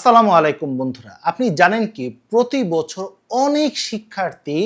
আসসালামু আলাইকুম বন্ধুরা, আপনি জানেন কি প্রতি বছর অনেক শিক্ষার্থী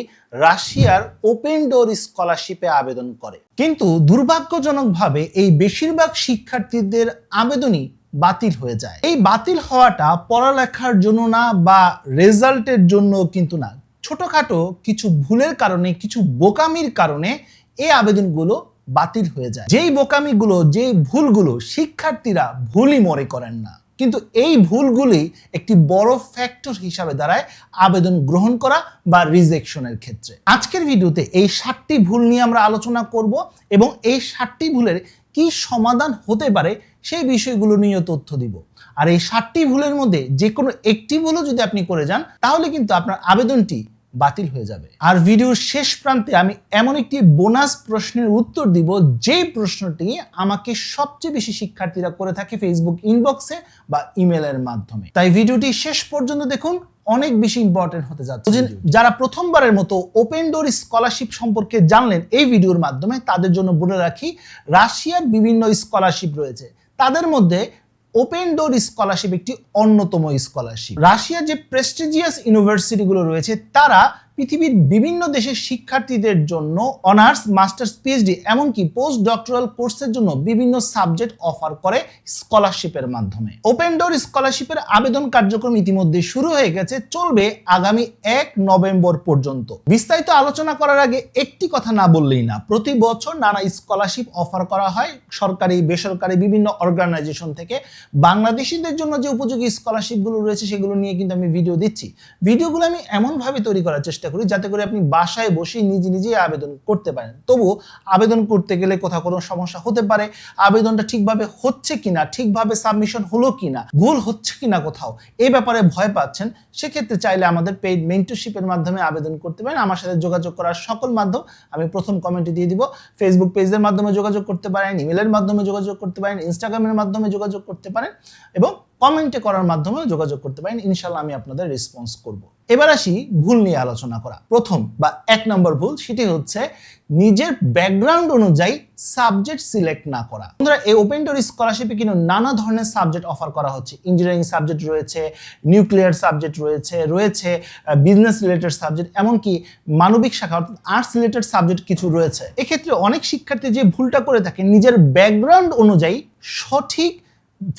রাশিয়ার ওপেন ডোর স্কলারশিপে আবেদন করে, কিন্তু দুর্ভাগ্যজনকভাবে এই বেশিরভাগ শিক্ষার্থীদের আবেদনই বাতিল হয়ে যায়। এই বাতিল হওয়াটা পড়ালেখার জন্য না বা রেজাল্টের জন্য কিন্তু না, ছোটখাটো কিছু ভুলের কারণে, কিছু বোকামির কারণে এই আবেদনগুলো বাতিল হয়ে যায়। যেই বোকামিগুলো, যেই ভুলগুলো শিক্ষার্থীরা ভুলই মনে করেন না, কিন্তু এই ভুলগুলি একটি বড় ফ্যাক্টর হিসাবে দাঁড়ায় আবেদন গ্রহণ করা বা রিজেকশনের ক্ষেত্রে। আজকের ভিডিওতে এই 7টি ভুল নিয়ে আমরা আলোচনা করব এবং এই 7টি ভুলের কি সমাধান হতে পারে সেই বিষয়গুলো নিয়ে তথ্য দিব। আর এই 7টি ভুলের মধ্যে যে কোনো একটি ভুলও যদি আপনি করে যান তাহলে কিন্তু আপনার আবেদনটি বাতিল হয়ে যাবে। আর ভিডিওর শেষ প্রান্তে আমি এমন একটি বোনাস প্রশ্নের উত্তর দিব যে প্রশ্নটি আমাকে সবচেয়ে বেশি শিক্ষার্থীরা করে থাকে ফেসবুক ইনবক্সে বা ইমেলের মাধ্যমে। তাই ভিডিওটি শেষ পর্যন্ত দেখুন, অনেক বেশি ইম্পর্টেন্ট হতে যাচ্ছে। যারা প্রথমবারের মতো ওপেন ডোর স্কলারশিপ সম্পর্কে জানলেন এই ভিডিওর মাধ্যমে, তাদের জন্য বলে রাখি রাশিয়ার বিভিন্ন স্কলারশিপ রয়েছে, তাদের মধ্যে ওপেন ডোর স্কলারশিপ একটি অন্যতম স্কলারশিপ। রাশিয়ার যে প্রেস্টিজিয়াস ইউনিভার্সিটিগুলো রয়েছে তারা পৃথিবীর বিভিন্ন দেশের শিক্ষার্থীদের জন্য অনার্স, মাস্টার্স, পিএইচডি এমনকি পোস্ট ডক্টরাল কোর্সের জন্য বিভিন্ন সাবজেক্ট অফার করে স্কলারশিপের মাধ্যমে। ওপেন ডোর স্কলারশিপের আবেদন কার্যক্রম ইতিমধ্যে শুরু হয়ে গেছে, চলবে আগামী 1 নভেম্বর পর্যন্ত। বিস্তারিত আলোচনা করার আগে একটি কথা না বললেই না, প্রতি বছর নানা স্কলারশিপ অফার করা হয় সরকারি, বেসরকারি বিভিন্ন অর্গানাইজেশন থেকে। বাংলাদেশিদের জন্য যে উপযোগী স্কলারশিপগুলো রয়েছে সেগুলো নিয়ে কিন্তু আমি ভিডিও দিচ্ছি। ভিডিওগুলো আমি এমনভাবে তৈরি করার চেষ্টা করি যাতে করে আপনি বাসায় বসে নিজে আবেদন করতে পারেন। তবু আবেদন করতে গেলে কোথাও কোনো সমস্যা হতে পারে, আবেদনটা ঠিকভাবে হচ্ছে কিনা, ঠিকভাবে সাবমিশন হলো কিনা, ভুল হচ্ছে কিনা কোথাও, এই ব্যাপারে ভয় পাচ্ছেন, সেক্ষেত্রে চাইলে আমাদের পেইড মেন্টরশিপের মাধ্যমে আবেদন করতে পারেন। আমার সাথে যোগাযোগ করার সকল মাধ্যম আমি প্রথম কমেন্টে দিয়ে দিব। ফেসবুক পেজের মাধ্যমে যোগাযোগ করতে পারেন, ইমেলের মাধ্যমে যোগাযোগ করতে পারেন, ইনস্টাগ্রামের মাধ্যমে যোগাযোগ করতে পারেন এবং কমেন্টে করার মাধ্যমে যোগাযোগ করতে পারেন। ইনশাআল্লাহ আমি আপনাদের রেসপন্স করব। এবার আসি ভুল নিয়ে আলোচনা করা। প্রথম বা 1 নম্বর ভুল, সেটি হচ্ছে নিজের ব্যাকগ্রাউন্ড অনুযায়ী সাবজেক্ট সিলেক্ট না করা। বন্ধুরা, এই ওপেন ডোর স্কলারশিপে কিন্তু নানা ধরনের সাবজেক্ট অফার করা হচ্ছে। ইঞ্জিনিয়ারিং সাবজেক্ট রয়েছে, নিউক্লিয়ার সাবজেক্ট রয়েছে বিজনেস রিলেটেড সাবজেক্ট, এমনকি মানবিক শাখা অর্থাৎ আর্টস রিলেটেড সাবজেক্ট কিছু রয়েছে। এক্ষেত্রে অনেক শিক্ষার্থী যে ভুলটা করে থাকে, নিজের ব্যাকগ্রাউন্ড অনুযায়ী সঠিক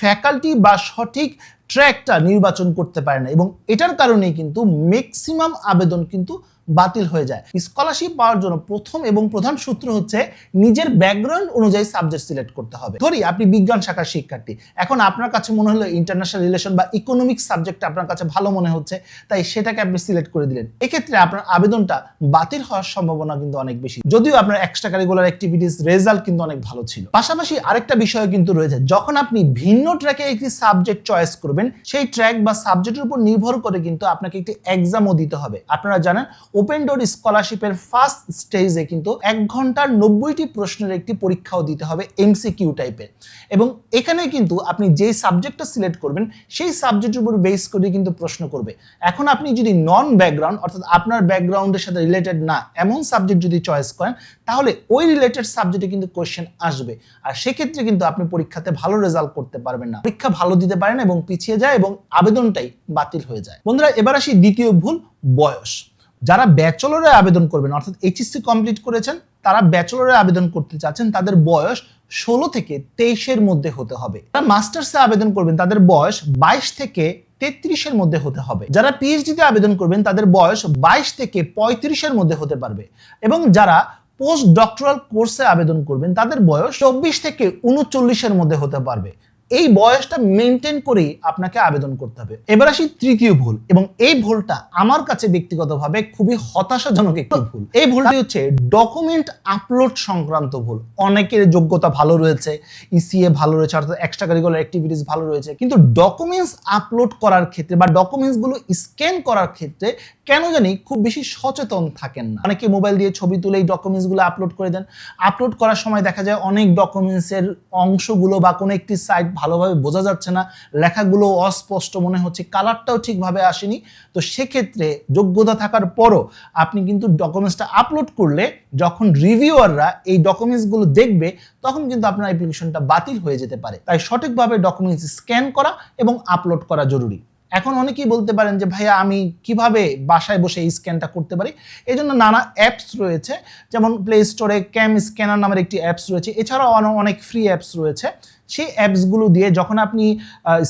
ফ্যাকাল্টি বা সঠিক ট্র্যাকটা নির্বাচন করতে পারে না এবং এটার কারণেই কিন্তু ম্যাক্সিমাম আবেদন কিন্তু বাতিল হয়ে যায়। স্কলারশিপ পাওয়ার জন্য প্রথম এবং প্রধান সূত্র হচ্ছে নিজের ব্যাকগ্রাউন্ড অনুযায়ী সাবজেক্ট সিলেক্ট করতে হবে। ধরি আপনি বিজ্ঞান শাখার শিক্ষার্থী, এখন আপনার কাছে মনে হলো ইন্টারন্যাশনাল রিলেশন বা ইকোনমিক্স সাবজেক্টটা আপনার কাছে ভালো মনে হচ্ছে, তাই সেটাকে আপনি সিলেক্ট করে দিলেন। এক্ষেত্রে আপনার আবেদনটা বাতিল হওয়ার সম্ভাবনা কিন্তু অনেক বেশি, যদিও আপনার এক্সট্রা কারিকুলার অ্যাক্টিভিটিস রেজাল্ট কিন্তু অনেক ভালো ছিল। পাশাপাশি আরেকটা বিষয় কিন্তু রয়েছে, যখন আপনি ভিন্ন ট্র্যাকে একটি সাবজেক্ট চয়েস করবেন, সেই ট্র্যাক বা সাবজেক্টের উপর নির্ভর করে কিন্তু আপনাকে একটি এক্সামও দিতে হবে। আপনারা জানেন ওপেন ডোর স্কলারশিপের ফার্স্ট স্টেজে কিন্তু 1 ঘন্টার 90টি প্রশ্নের একটি পরীক্ষাও দিতে হবে, এমসিকিউ টাইপের। এবং এখানে কিন্তু আপনি যেই সাবজেক্টটা সিলেক্ট করবেন সেই সাবজেক্টের উপর বেস করে কিন্তু প্রশ্ন করবে। এখন আপনি যদি নন ব্যাকগ্রাউন্ড অর্থাৎ আপনার ব্যাকগ্রাউন্ডের সাথে রিলেটেড না এমন সাবজেক্ট যদি চয়েস করেন, তাহলে ওই রিলেটেড সাবজেক্টে কিন্তু কোয়েশ্চেন আসবে, আর সেক্ষেত্রে কিন্তু আপনি পরীক্ষাতে ভালো রেজাল্ট করতে পারবেন না, পরীক্ষা ভালো দিতে পারেন এবং পিছিয়ে যায় এবং আবেদনটাই বাতিল হয়ে যায়। বন্ধুরা, এবার আসি দ্বিতীয় ভুল, বয়স। যারা ব্যাচেলরে আবেদন করবেন অর্থাৎ এইচএসসি কমপ্লিট করেছেন, তারা ব্যাচেলরে আবেদন করতে চাচ্ছেন, তাদের বয়স 16 থেকে 23-এর মধ্যে হতে হবে। যারা মাস্টার্সে আবেদন করবেন তাদের বয়স 22 থেকে 33-এর মধ্যে হতে হবে। যারা পিএইচডিতে আবেদন করবেন তাদের বয়স 22 থেকে 35-এর মধ্যে হতে পারবে এবং যারা পোস্ট ডক্টরাল কোর্সে আবেদন করবেন তাদের বয়স 24 থেকে 39-এর মধ্যে হতে পারবে। এই বয়সটা মেনটেন করেই আপনাকে আবেদন করতে হবে। এবার আসি তৃতীয় ভুল, এবং এই ভুলটা আমার কাছে ব্যক্তিগতভাবে খুবই হতাশাজনক একটি ভুল। এই ভুলটি হচ্ছে ডকুমেন্ট আপলোড সংক্রান্ত ভুল। অনেকের যোগ্যতা ভালো রয়েছে, ইসিএ ভালো রয়েছে অর্থাৎ এক্সট্রা কারিকুলার অ্যাক্টিভিটিস ভালো রয়েছে, কিন্তু ডকুমেন্টস আপলোড করার ক্ষেত্রে বা ডকুমেন্টসগুলো স্ক্যান করার ক্ষেত্রে কেন জানি খুব বেশি সচেতন থাকেন না। অনেকে মোবাইল দিয়ে ছবি তুলে এই ডকুমেন্টসগুলো আপলোড করে দেন। আপলোড করার সময় দেখা যায় অনেক ডকুমেন্টসের অংশগুলো বা কোনো একটি সাইট ভালোভাবে বোঝা যাচ্ছে না, লেখাগুলো অস্পষ্ট মনে হচ্ছে, কালারটাও ঠিকভাবে আসেনি। তো সেক্ষেত্রে যোগ্যতা থাকার পরও আপনি কিন্তু ডকুমেন্টসটা আপলোড করলে যখন রিভিউয়াররা এই ডকুমেন্টসগুলো দেখবে তখন কিন্তু আপনার অ্যাপ্লিকেশনটা বাতিল হয়ে যেতে পারে। তাই সঠিকভাবে ডকুমেন্টস স্ক্যান করা এবং আপলোড করা জরুরি। এখন অনেকেই বলতে পারেন যে ভাইয়া আমি কিভাবে বাসায় বসে এই স্ক্যানটা করতে পারি। এই জন্য নানা অ্যাপস রয়েছে, যেমন প্লে স্টোরে ক্যাম স্ক্যানার নামের একটি অ্যাপস রয়েছে, এছাড়াও অনেক ফ্রি অ্যাপস রয়েছে। সেই অ্যাপসগুলো দিয়ে যখন আপনি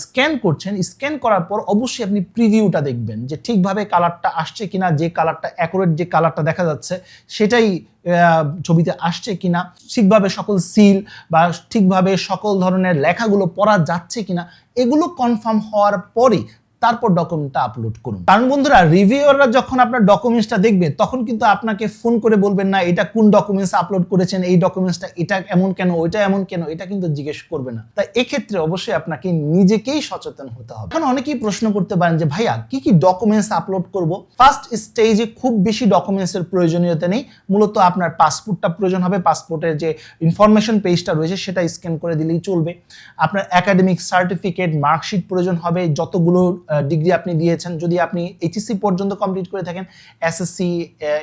স্ক্যান করছেন, স্ক্যান করার পর অবশ্যই আপনি প্রিভিউটা দেখবেন যে ঠিকভাবে কালারটা আসছে কিনা, যে কালারটা অ্যাকুরেট যে কালারটা দেখা যাচ্ছে সেটাই ছবিতে আসছে কিনা, ঠিকভাবে সকল সিল বা ঠিকভাবে সকল ধরনের লেখাগুলো পড়া যাচ্ছে কিনা, এগুলো কনফার্ম হওয়ার পরই তারপর ডকুমেন্টটা আপলোড করুন। কারণ বন্ধুরা, রিভিউয়াররা যখন আপনার ডকুমেন্টসটা দেখবে তখন কিন্তু আপনাকে ফোন করে বলবেন না এটা কোন ডকুমেন্টস আপলোড করেছেন, এই ডকুমেন্টসটা এটা এমন কেন, ওইটা এমন কেন, এটা কিন্তু জিজ্ঞেস করবে না। তাই এক্ষেত্রে অবশ্যই আপনাকে নিজেকেই সচেতন হতে হবে। এখন অনেকেই প্রশ্ন করতে পারেন যে ভাইয়া কি কি ডকুমেন্টস আপলোড করব। ফার্স্ট স্টেজে খুব বেশি ডকুমেন্টসের প্রয়োজনীয়তা নেই, মূলত আপনার পাসপোর্টটা প্রয়োজন হবে। পাসপোর্টের যে ইনফরমেশন পেজটা রয়েছে সেটা স্ক্যান করে দিলেই চলবে। আপনার একাডেমিক সার্টিফিকেট, মার্কশিট প্রয়োজন হবে, যতগুলো ডিগ্রি আপনি দিয়েছেন। যদি আপনি এইচএসসি পর্যন্ত কমপ্লিট করে থাকেন, এসএসসি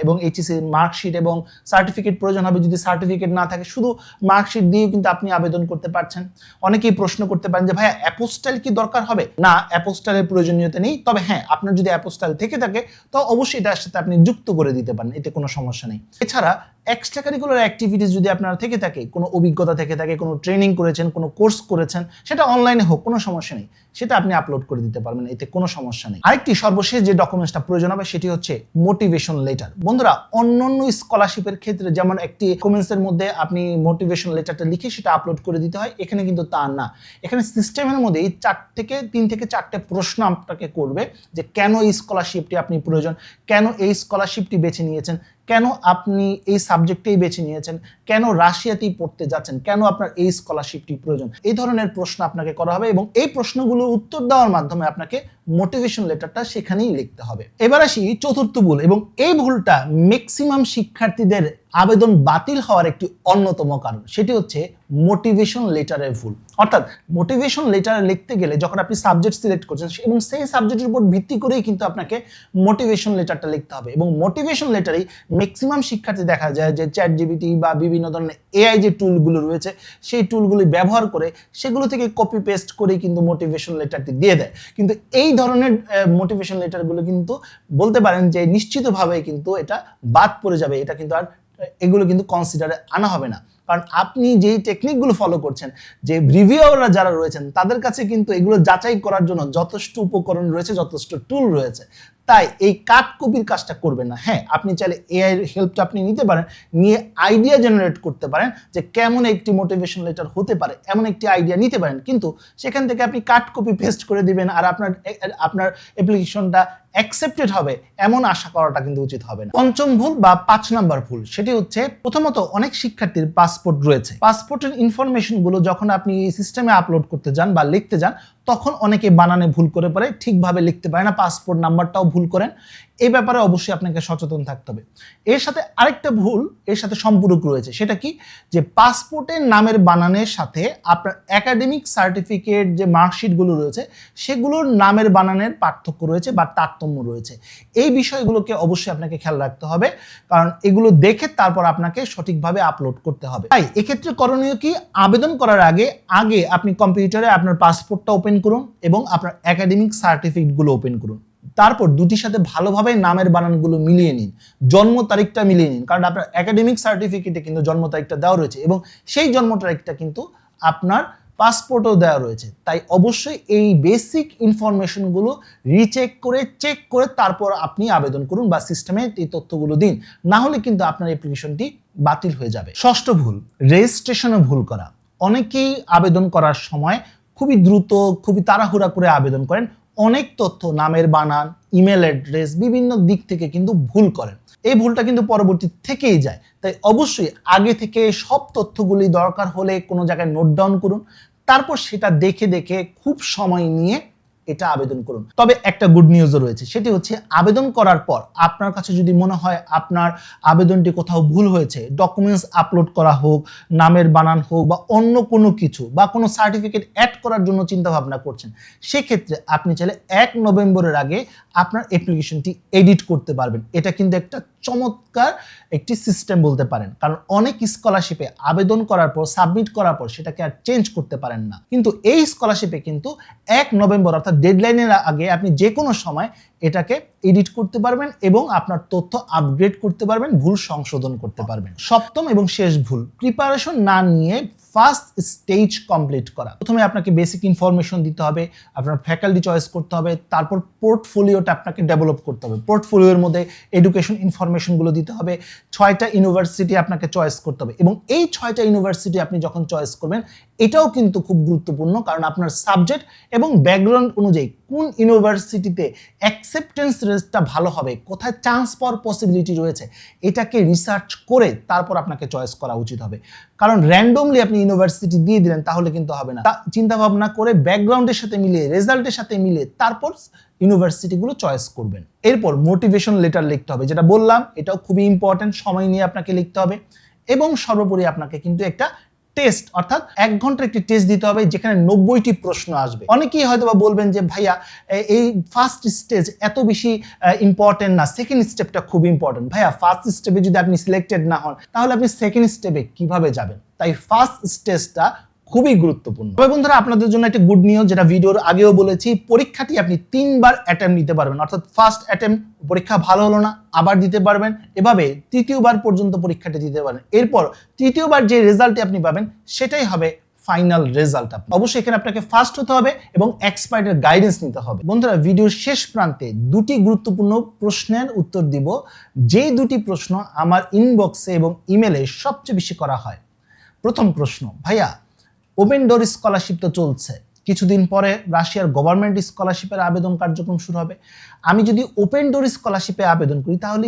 এবং এইচএসসি মার্কশিট এবং সার্টিফিকেট প্রয়োজন হবে। যদি সার্টিফিকেট না থাকে, শুধু মার্কশিট দিয়েও কিন্তু আপনি আবেদন করতে পারছেন। অনেকেই প্রশ্ন করতে পারেন যে ভাইয়া অ্যাপোস্টাইল কি দরকার হবে? না, অ্যাপোস্টাইলের প্রয়োজনীয়তা নেই। তবে হ্যাঁ, আপনার যদি অ্যাপোস্টাইল থেকে থাকে তো অবশ্যই এটার সাথে আপনি যুক্ত করে দিতে পারেন, এতে কোনো সমস্যা নেই। এছাড়া এক্সট্রা কারিকুলার অ্যাক্টিভিটিস যদি আপনার থেকে থাকে, কোনো অভিজ্ঞতা থেকে থাকে, কোনো ট্রেনিং করেছেন, কোনো কোর্স করেছেন, সেটা অনলাইনে হোক, কোনো সমস্যা নেই, সেটা আপনি আপলোড করে দিতে পারবেন, এতে কোনো সমস্যা নেই। আরেকটি সর্বশেষ যে ডকুমেন্টসটা প্রয়োজন হবে সেটি হচ্ছে মোটিভেশন লেটার। বন্ধুরা, অন্যান্য স্কলারশিপের ক্ষেত্রে যেমন একটি ডকুমেন্টসের মধ্যে আপনি মোটিভেশন লেটারটা লিখে সেটা আপলোড করে দিতে হয়, এখানে কিন্তু তা না। এখানে সিস্টেমের মধ্যে এই 3 থেকে 4টে প্রশ্ন আপনাকে করবে যে কেন এই স্কলারশিপটি আপনি প্রয়োজন, কেন এই স্কলারশিপটি বেছে নিয়েছেন, কেন আপনি এই সাবজেক্টেই বেছে নিয়েছেন, কেন রাশিয়াতেই পড়তে যাচ্ছেন, কেন আপনার এই স্কলারশিপটি প্রয়োজন, এই ধরনের প্রশ্ন আপনাকে করা হবে এবং এই প্রশ্নগুলোর উত্তর দেওয়ার মাধ্যমে আপনাকে মোটিভেশন লেটারটা সেখানেই লিখতে হবে। এবার আসি চতুর্থ ভুল, এবং এই ভুলটা ম্যাক্সিমাম শিক্ষার্থীদের আবেদন বাতিল হওয়ার একটি অন্যতম কারণ, সেটি হচ্ছে মোটিভেশন লেটারের ভুল। অর্থাৎ মোটিভেশন লেটার লিখতে গেলে যখন আপনি সাবজেক্ট সিলেক্ট করছেন এবং সেই সাবজেক্টের উপর ভিত্তি করেই কিন্তু আপনাকে মোটিভেশন লেটারটা লিখতে হবে, এবং মোটিভেশন লেটারেই ম্যাক্সিমাম শিক্ষার্থী দেখা যায় যে ChatGPT বা বিভিন্ন ধরনের AI যে টুলগুলো রয়েছে সেই টুলগুলি ব্যবহার করে সেগুলো থেকে কপি পেস্ট করে কিন্তু মোটিভেশন লেটারটি দিয়ে দেয়। কিন্তু এই ধরনের মোটিভেশন লেটারগুলো কিন্তু বলতে পারেন যে নিশ্চিতভাবে কিন্তু এটা বাদ পড়ে যাবে, এটা কিন্তু আর এগুলো কিন্তু কনসিডারে আনা হবে না। কারণ আপনি যেই টেকনিকগুলো ফলো করছেন, যে রিভিউয়াররা যারা রয়েছেন তাদের কাছে কিন্তু এগুলো যাচাই করার জন্য যথেষ্ট উপকরণ রয়েছে, যথেষ্ট টুল রয়েছে। তাই এই কাট কপির কাজটা করবেন না। হ্যাঁ, আপনি চাইলে এআই এর হেল্পটা আপনি নিতে পারেন, নিয়ে আইডিয়া জেনারেট করতে পারেন যে কেমন একটি মোটিভেশন লেটার হতে পারে, এমন একটি আইডিয়া নিতে পারেন। কিন্তু সেখান থেকে আপনি কাট কপি পেস্ট করে দিবেন আর আপনার অ্যাপ্লিকেশনটা অ্যাকসেপ্টেড হবে এমন আশা করাটা কিন্তু উচিত হবে না। পঞ্চম ভুল বা 5 নাম্বার ভুল, সেটি হচ্ছে প্রথমত অনেক শিক্ষার্থীর পাসপোর্ট রয়েছে। পাসপোর্টের ইনফরমেশনগুলো যখন আপনি এই সিস্টেমে আপলোড করতে যান বা লিখতে যান তখন অনেকে বানানে ভুল করে পারে, ঠিকভাবে লিখতে পারে না, পাসপোর্ট নাম্বারটাও ভুল করেন। এই ব্যাপারে অবশ্যই আপনাকে সচেতন থাকতে হবে। এর সাথে আরেকটা ভুল এর সাথে সম্পূরক রয়েছে, সেটা কি, যে পাসপোর্টের নামের বানানের সাথে আপনার একাডেমিক সার্টিফিকেট যে মার্কশিটগুলো রয়েছে সেগুলোর নামের বানানের পার্থক্য রয়েছে বা তারতম্য রয়েছে। এই বিষয়গুলোকে অবশ্যই আপনাকে খেয়াল রাখতে হবে, কারণ এগুলো দেখে তারপর আপনাকে সঠিকভাবে আপলোড করতে হবে। তাই এক্ষেত্রে করণীয় কি, আবেদন করার আগে আপনি কম্পিউটারে আপনার পাসপোর্টটা ওপেন করুন এবং আপনার একাডেমিক সার্টিফিকেটগুলো ওপেন করুন। তারপর দুটির সাথে ভালোভাবে নামের বানানগুলো মিলিয়ে নিন, জন্ম তারিখটা মিলিয়ে নিন, কারণ আপনার একাডেমিক সার্টিফিকেটে কিন্তু জন্ম তারিখটা দেওয়া রয়েছে এবং সেই জন্ম তারিখটা কিন্তু আপনার পাসপোর্টও দেওয়া রয়েছে। তাই অবশ্যই এই বেসিক ইনফরমেশনগুলো রিচেক করে চেক করে তারপর আপনি আবেদন করুন বা সিস্টেমে এই তথ্যগুলো দিন, না হলে কিন্তু আপনার অ্যাপ্লিকেশনটি বাতিল হয়ে যাবে। ষষ্ঠ ভুল, রেজিস্ট্রেশনে ভুল করা। অনেকেই আবেদন করার সময় খুবই দ্রুত, খুবই তাড়াহুড়া করে আবেদন করেন, অনেক তথ্য, নামের বানান, ইমেল অ্যাড্রেস, বিভিন্ন দিক থেকে কিন্তু ভুল করেন। এই ভুলটা কিন্তু পরবর্তী থেকেই যায়। তাই অবশ্যই আগে থেকে সব তথ্যগুলি দরকার হলে কোনো জায়গায় নোট ডাউন করুন, তারপর সেটা দেখে দেখে খুব সময় নিয়ে এটা আবেদন করুন। তবে একটা গুড নিউজও রয়েছে, সেটি হচ্ছে আবেদন করার পর আপনার কাছে যদি মনে হয় আপনার আবেদনটি কোথাও ভুল হয়েছে, ডকুমেন্টস আপলোড করা হোক, নামের বানান হোক বা অন্য কোনো কিছু বা কোনো সার্টিফিকেট অ্যাড করার জন্য চিন্তা ভাবনা করছেন, সেক্ষেত্রে আপনি চাইলে 1 নভেম্বরের আগে আপনার অ্যাপ্লিকেশনটি এডিট করতে পারবেন। এটা কিন্তু একটা চমৎকার একটি সিস্টেম বলতে পারেন, কারণ অনেক স্কলারশিপে আবেদন করার পর সাবমিট করার পর সেটাকে আর চেঞ্জ করতে পারেন না, কিন্তু এই স্কলারশিপে কিন্তু 1 নভেম্বর অর্থাৎ ডেডলাইনের আগে আপনি যে কোনো সময় এটাকে এডিট করতে পারবেন এবং আপনার তথ্য আপগ্রেড করতে পারবেন, ভুল সংশোধন করতে পারবেন। সপ্তম এবং শেষ ভুল, প্রিপারেশন না নিয়ে ফার্স্ট স্টেজ কমপ্লিট করা। প্রথমে আপনাকে বেসিক ইনফরমেশন দিতে হবে, আপনার ফ্যাকাল্টি চয়েস করতে হবে, তারপর পোর্টফোলিওটা আপনাকে ডেভেলপ করতে হবে। পোর্টফোলিওর মধ্যে এডুকেশন ইনফরমেশনগুলো দিতে হবে, 6টা ইউনিভার্সিটি আপনাকে চয়েস করতে হবে এবং এই 6টা ইউনিভার্সিটি আপনি যখন চয়েস করবেন এটাও কিন্তু খুব গুরুত্বপূর্ণ, কারণ আপনার সাবজেক্ট এবং ব্যাকগ্রাউন্ড অনুযায়ী কোন ইউনিভার্সিটিতে অ্যাকসেপ্টেন্স রেটটা ভালো হবে, কোথায় চান্স পাওয়ার পসিবিলিটি রয়েছে, এটাকে রিসার্চ করে তারপর আপনাকে চয়েস করা উচিত হবে। কারণ র্যান্ডমলি আপনি ইউনিভার্সিটি দিয়ে দিলেন তাহলে কিন্তু হবে না। চিন্তা ভাবনা করে ব্যাকগ্রাউন্ডের সাথে মিলিয়ে, রেজাল্টের সাথে মিলিয়ে তারপর ইউনিভার্সিটিগুলো চয়েস করবেন। এরপর মোটিভেশন লেটার লিখতে হবে, যেটা বললাম এটাও খুবই ইম্পর্টেন্ট, সময় নিয়ে আপনাকে লিখতে হবে। এবং সর্বোপরি আপনাকে কিন্তু একটা টেস্ট অর্থাৎ 1 ঘন্টার একটি টেস্ট দিতে হবে যেখানে 90টি প্রশ্ন আসবে। অনেকেই হয়তো বা বলবেন যে ভাইয়া এই ফার্স্ট স্টেজ এত বেশি ইম্পর্টেন্ট না, সেকেন্ড স্টেপটা খুব ইম্পর্টেন্ট। ভাইয়া ফার্স্ট স্টেপে যদি আপনি সিলেক্টেড না হন তাহলে আপনি সেকেন্ড স্টেপে কিভাবে যাবেন? তাই ফার্স্ট স্টেজটা খুবই গুরুত্বপূর্ণ। তবে বন্ধুরা আপনাদের জন্য একটা গুড নিউজ, যেটা ভিডিওর আগেও বলেছি, পরীক্ষাটি আপনি 3 বার অ্যাটেম্প নিতে পারবেন। অর্থাৎ ফার্স্ট অ্যাটেম্প পরীক্ষা ভালো হলো না, আবার দিতে পারবেন, এভাবে 3য় পর্যন্ত পরীক্ষাটি দিতে পারেন। এরপর 3য় যে রেজাল্টটি আপনি পাবেন সেটাই হবে ফাইনাল রেজাল্ট। অবশ্যই এখানে আপনাকে ফার্স্ট হতে হবে এবং এক্সপার্টের গাইডেন্স নিতে হবে। বন্ধুরা ভিডিওর শেষ প্রান্তে 2টি গুরুত্বপূর্ণ প্রশ্নের উত্তর দিব, যে 2টি প্রশ্ন আমার ইনবক্সে এবং ইমেলে সবচেয়ে বেশি করা হয়। প্রথম প্রশ্ন, ভাইয়া ওপেন ডোর স্কলারশিপ তো চলছে, কিছুদিন পরে রাশিয়ার গভর্নমেন্ট স্কলারশিপের আবেদন কার্যক্রম শুরু হবে। আমি যদি ওপেন ডোর স্কলারশিপে আবেদন করি তাহলে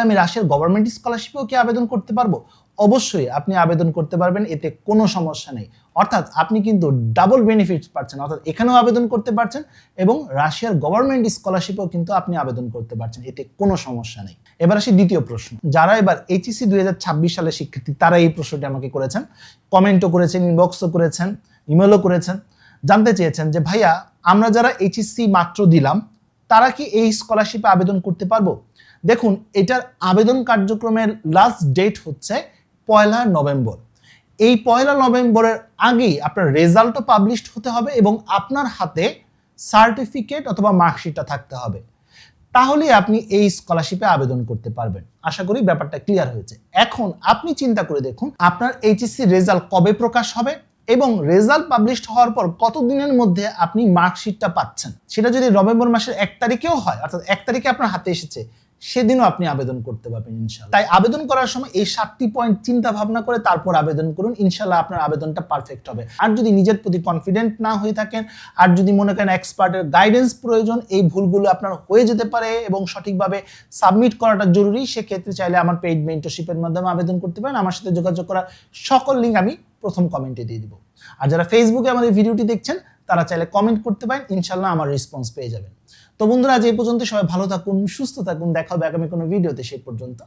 আমি রাশিয়ার গভর্নমেন্ট স্কলারশিপেও কি আবেদন করতে পারবো? অবশ্যই আপনি আবেদন করতে পারবেন, এতে কোনো সমস্যা নেই। অর্থাৎ আপনি কিন্তু ডাবল বেনিফিটস পাচ্ছেন, অর্থাৎ এখানেও আবেদন করতে পারছেন এবং রাশিয়ার গভর্নমেন্ট স্কলারশিপেও কিন্তু আপনি আবেদন করতে পারছেন, এতে কোনো সমস্যা নেই। এবার আসি দ্বিতীয় প্রশ্ন। যারা এবার এইচএসসি 2026 সালের শিক্ষার্থী তারা এই প্রশ্নটি আমাকে করেছেন, কমেন্টও করেছেন, ইনবক্সও করেছেন, ইমেলও করেছেন, জানতে চেয়েছেন যে ভাইয়া আমরা যারা এইচএসসি মাত্র দিলাম তারা কি এই স্কলারশিপে আবেদন করতে পারবো? দেখুন, এটার আবেদন কার্যক্রমের লাস্ট ডেট হচ্ছে 1 নভেম্বর। এই 1 নভেম্বরের আগেই আপনার রেজাল্টও পাবলিশড হতে হবে এবং আপনার হাতে সার্টিফিকেট অথবা মার্কশিটটা থাকতে হবে, তাহলে আপনি এই স্কলারশিপে আবেদন করতে পারবেন। আশা করি ব্যাপারটা ক্লিয়ার হয়েছে। এখন আপনি চিন্তা করে দেখুন আপনার এইচএসসি রেজাল্ট কবে প্রকাশ হবে এবং রেজাল্ট পাবলিশড হওয়ার পর কত দিনের মধ্যে আপনি মার্কশিটটা পাচ্ছেন। সেটা যদি নভেম্বর মাসের 1 তারিখেও হয়, অর্থাৎ 1 তারিখে আপনার হাতে এসেছে, সেদিনও আপনি আবেদন করতে পারবেন ইনশাআল্লাহ। তাই আবেদন করার সময় এই 7টি পয়েন্ট চিন্তা ভাবনা করে তারপর আবেদন করুন, ইনশাআল্লাহ আপনার আবেদনটা পারফেক্ট হবে। আর যদি নিজের প্রতি কনফিডেন্ট না হয়ে থাকেন, আর যদি মনে করেন এক্সপার্টের গাইডেন্স প্রয়োজন, এই ভুলগুলো আপনার হয়ে যেতে পারে এবং সঠিকভাবে সাবমিট করাটা জরুরি, সেক্ষেত্রে চাইলে আমার পেইড মেন্টরশিপের মাধ্যমে আবেদন করতে পারেন। আমার সাথে যোগাযোগ করার সকল লিঙ্ক আমি প্রথম কমেন্টে দিয়ে দিব। আর যারা ফেসবুকে আমাদের ভিডিওটি দেখছেন তারা চাইলে কমেন্ট করতে পারেন, ইনশাআল্লাহ আমার রেসপন্স পেয়ে যাবেন। তো বন্ধুরা আজ এই পর্যন্ত, সবাই ভালো থাকুন, সুস্থ থাকুন, দেখা হবে আগামী কোনো ভিডিওতে। সেই পর্যন্ত